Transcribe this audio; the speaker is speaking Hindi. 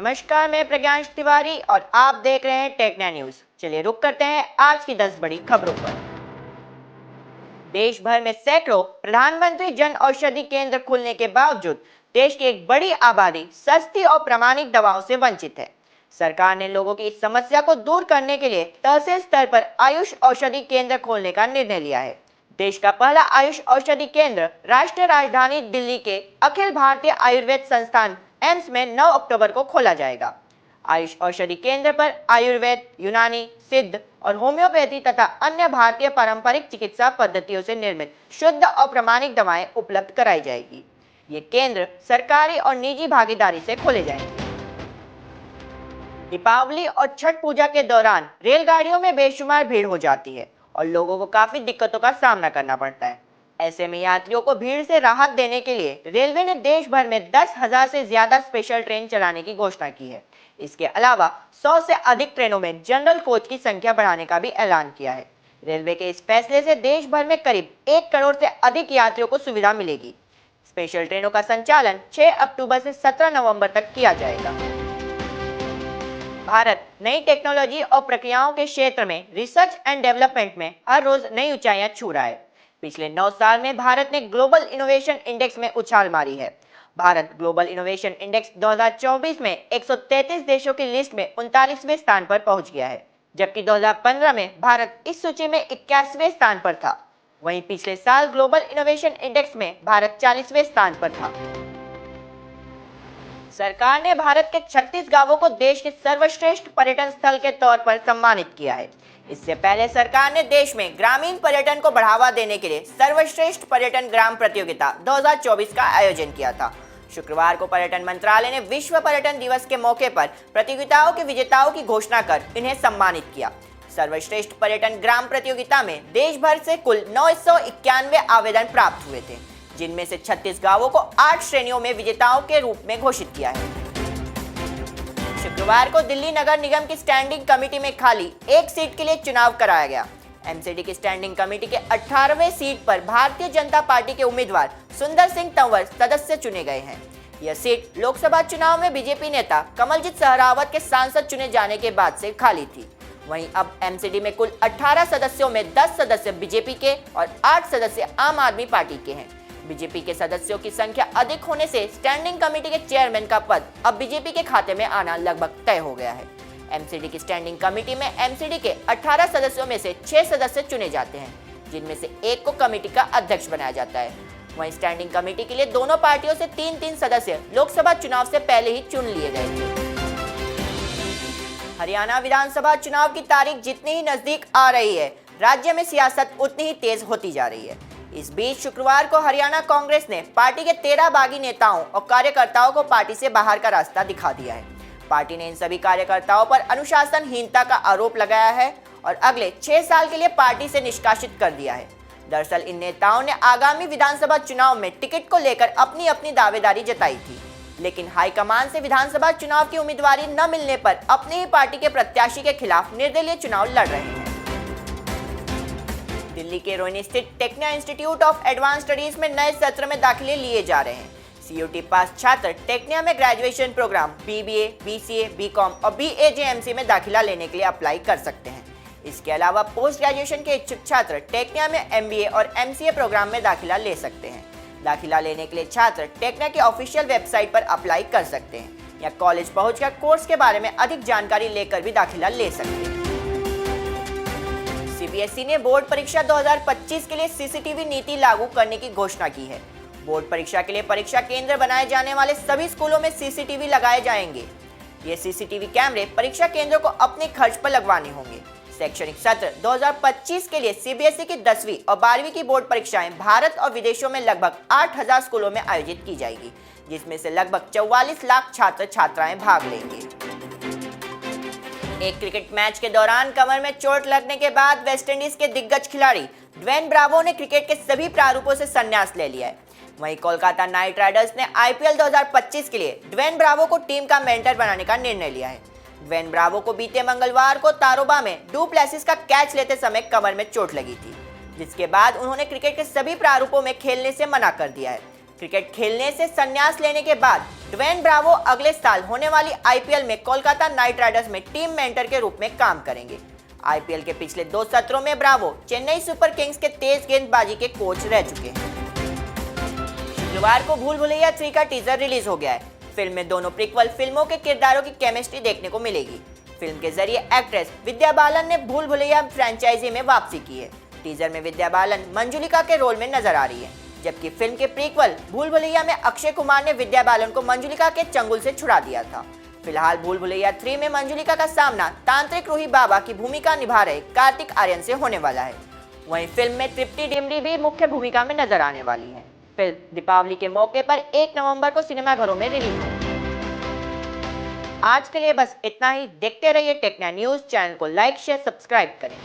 नमस्कार, मैं प्रज्ञांश तिवारी और आप देख रहे हैं टेक्ना न्यूज। चलिए रुक करते हैं आज की 10 बड़ी खबरों पर। देश भर में सैकड़ों प्रधानमंत्री जन औषधि केंद्र खुलने के बावजूद देश की एक बड़ी आबादी सस्ती और प्रामाणिक दवाओं से वंचित है। सरकार ने लोगों की इस समस्या को दूर करने के लिए तहसील स्तर पर आयुष औषधि केंद्र खोलने का निर्णय लिया है। देश का पहला आयुष औषधि केंद्र राष्ट्रीय राजधानी दिल्ली के अखिल भारतीय आयुर्वेद संस्थान एम्स में 9 अक्टूबर को खोला जाएगा। आयुष औषधि केंद्र पर आयुर्वेद, यूनानी, सिद्ध और होम्योपैथी तथा अन्य भारतीय पारंपरिक चिकित्सा पद्धतियों से निर्मित शुद्ध और प्रामाणिक दवाएं उपलब्ध कराई जाएगी। ये केंद्र सरकारी और निजी भागीदारी से खोले जाएंगे। दीपावली और छठ पूजा के दौरान रेलगाड़ियों में बेशुमार भीड़ हो जाती है और लोगों को काफी दिक्कतों का सामना करना पड़ता है। ऐसे में यात्रियों को भीड़ से राहत देने के लिए रेलवे ने देश भर में 10,000 से ज्यादा स्पेशल ट्रेन चलाने की घोषणा की है। इसके अलावा 100 से अधिक ट्रेनों में जनरल कोच की संख्या बढ़ाने का भी ऐलान किया है। रेलवे के इस फैसले से देश भर में करीब 1 करोड़ से अधिक यात्रियों को सुविधा मिलेगी। स्पेशल ट्रेनों का संचालन 6 अक्टूबर से 17 नवंबर तक किया जाएगा। भारत नई टेक्नोलॉजी और प्रक्रियाओं के क्षेत्र में रिसर्च एंड डेवलपमेंट में हर रोज नई ऊंचाइयां छू रहा है। पिछले 9 साल में भारत ने ग्लोबल इनोवेशन इंडेक्स में उछाल मारी है। भारत ग्लोबल इनोवेशन इंडेक्स 2024 में 133 देशों की लिस्ट में 39वें स्थान पर पहुंच गया है, जबकि 2015 में भारत इस सूची में 81वें स्थान पर था। वहीं पिछले साल ग्लोबल इनोवेशन इंडेक्स में भारत 40वें स्थान पर था। सरकार ने भारत के 36 गांवों को देश के सर्वश्रेष्ठ पर्यटन स्थल के तौर पर सम्मानित किया है। इससे पहले सरकार ने देश में ग्रामीण पर्यटन को बढ़ावा देने के लिए सर्वश्रेष्ठ पर्यटन ग्राम प्रतियोगिता 2024 का आयोजन किया था। शुक्रवार को पर्यटन मंत्रालय ने विश्व पर्यटन दिवस के मौके पर प्रतियोगिताओं के विजेताओं की घोषणा कर इन्हें सम्मानित किया। सर्वश्रेष्ठ पर्यटन ग्राम प्रतियोगिता में देश भर से कुल 991 आवेदन प्राप्त हुए थे, जिनमें से 36 गांवों को 8 श्रेणियों में विजेताओं के रूप में घोषित किया है। शुक्रवार को दिल्ली नगर निगम की स्टैंडिंग कमेटी में खाली एक सीट के लिए चुनाव कराया गया। एमसीडी की स्टैंडिंग कमेटी के 18वें सीट पर भारतीय जनता पार्टी के उम्मीदवार सुंदर सिंह तंवर सदस्य चुने गए हैं। यह सीट लोकसभा चुनाव में बीजेपी नेता कमलजीत सहरावत के सांसद चुने जाने के बाद से खाली थी। वहीं अब एमसीडी में कुल 18 सदस्यों में 10 सदस्य बीजेपी के और 8 सदस्य आम आदमी पार्टी के हैं। बीजेपी के सदस्यों की संख्या अधिक होने से स्टैंडिंग कमेटी के चेयरमैन का पद अब बीजेपी के खाते में आना लगभग तय हो गया है। एमसीडी की स्टैंडिंग कमेटी में एमसीडी के 18 सदस्यों में से 6 सदस्य चुने जाते हैं, जिनमें से एक को कमेटी का अध्यक्ष बनाया जाता है। वहीं स्टैंडिंग कमेटी के लिए दोनों पार्टियों से 3-3 सदस्य लोकसभा चुनाव से पहले ही चुन लिए गए थे। हरियाणा विधानसभा चुनाव की तारीख जितनी ही नजदीक आ रही है, राज्य में सियासत उतनी ही तेज होती जा रही है। इस बीच शुक्रवार को हरियाणा कांग्रेस ने पार्टी के 13 बागी नेताओं और कार्यकर्ताओं को पार्टी से बाहर का रास्ता दिखा दिया है। पार्टी ने इन सभी कार्यकर्ताओं पर अनुशासनहीनता का आरोप लगाया है और अगले 6 साल के लिए पार्टी से निष्कासित कर दिया है। दरअसल इन नेताओं ने आगामी विधानसभा चुनाव में टिकट को लेकर अपनी अपनी दावेदारी जताई थी, लेकिन हाईकमान से विधानसभा चुनाव की उम्मीदवारी न मिलने पर अपनी ही पार्टी के प्रत्याशी के खिलाफ निर्दलीय चुनाव लड़ रहे हैं। दिल्ली के रोहिणी स्थित Tekna institute of advance studies में नए सत्र में दाखिले लिए जा रहे हैं। सीयूटी पास छात्र टेक्ना में graduation program BBA, BCA, BCom और बीएजेएमसी में दाखिला लेने के लिए अप्लाई कर सकते हैं। इसके अलावा पोस्ट ग्रेजुएशन के इच्छुक छात्र टेक्ना में एमबीए और एमसीए प्रोग्राम में दाखिला ले सकते हैं। दाखिला लेने के लिए छात्र टेक्ना की ऑफिशियल वेबसाइट पर अप्लाई कर सकते हैं या कॉलेज पहुंचकर कोर्स के बारे में अधिक जानकारी लेकर भी दाखिला ले सकते हैं। सीबीएसई ने बोर्ड परीक्षा 2025 के लिए सीसीटीवी नीति लागू करने की घोषणा की है। बोर्ड परीक्षा के लिए परीक्षा केंद्र बनाए जाने वाले सभी स्कूलों में सीसीटीवी लगाए जाएंगे। ये सीसीटीवी कैमरे परीक्षा केंद्रों को अपने खर्च पर लगवाने होंगे। शैक्षणिक सत्र 2025 के लिए सीबीएसई की 10वीं और 12वीं की बोर्ड परीक्षाएं भारत और विदेशों में लगभग 8,000 स्कूलों में आयोजित की जाएगी, जिसमें से लगभग 44 लाख छात्र छात्राएं भाग लेंगे। एक क्रिकेट मैच के दौरान कमर में चोट लगने के बाद वेस्टइंडीज के दिग्गज खिलाड़ी ड्वेन ब्रावो ने क्रिकेट के सभी प्रारूपों से संन्यास ले लिया है। वहीं कोलकाता नाइट राइडर्स ने आईपीएल 2025 के लिए ड्वेन ब्रावो को टीम का मेंटर बनाने का निर्णय लिया है। ड्वेन ब्रावो को बीते मंगलवार को तारोबा में डू प्लेसिस का कैच लेते समय कमर में चोट लगी थी, जिसके बाद उन्होंने क्रिकेट के सभी प्रारूपों में खेलने से मना कर दिया है। क्रिकेट खेलने से संन्यास लेने के बाद ड्वेन ब्रावो अगले साल होने वाली आईपीएल में कोलकाता नाइट राइडर्स में टीम मेंटर के रूप में काम करेंगे। आईपीएल के पिछले 2 सत्रों में ब्रावो चेन्नई सुपर किंग्स के तेज गेंदबाजी के कोच रह चुके हैं। शुक्रवार को भूल भुलैया 3 का टीजर रिलीज हो गया है। फिल्म में दोनों प्रीक्वल फिल्मों के किरदारों की केमिस्ट्री देखने को मिलेगी। फिल्म के जरिए एक्ट्रेस विद्या बालन ने भूल भुलैया फ्रेंचाइजी में वापसी की है। टीजर में विद्या बालन मंजुलिका के रोल में नजर आ रही है, जबकि फिल्म के प्रीक्वल भूल भुलैया में अक्षय कुमार ने विद्या बालन को मंजुलिका के चंगुल से छुड़ा दिया था। फिलहाल भूल भुलैया 3 में मंजुलिका का सामना तांत्रिक रूही बाबा की भूमिका निभा रहे कार्तिक आर्यन से होने वाला है। वहीं फिल्म में तृप्ति डिमरी भी मुख्य भूमिका में नजर आने वाली है। फिल्म दीपावली के मौके पर 1 नवंबर को सिनेमाघरों में रिलीज होगी। आज के लिए बस इतना ही। देखते रहिए टेक्ना न्यूज। चैनल को लाइक शेयर सब्सक्राइब करें।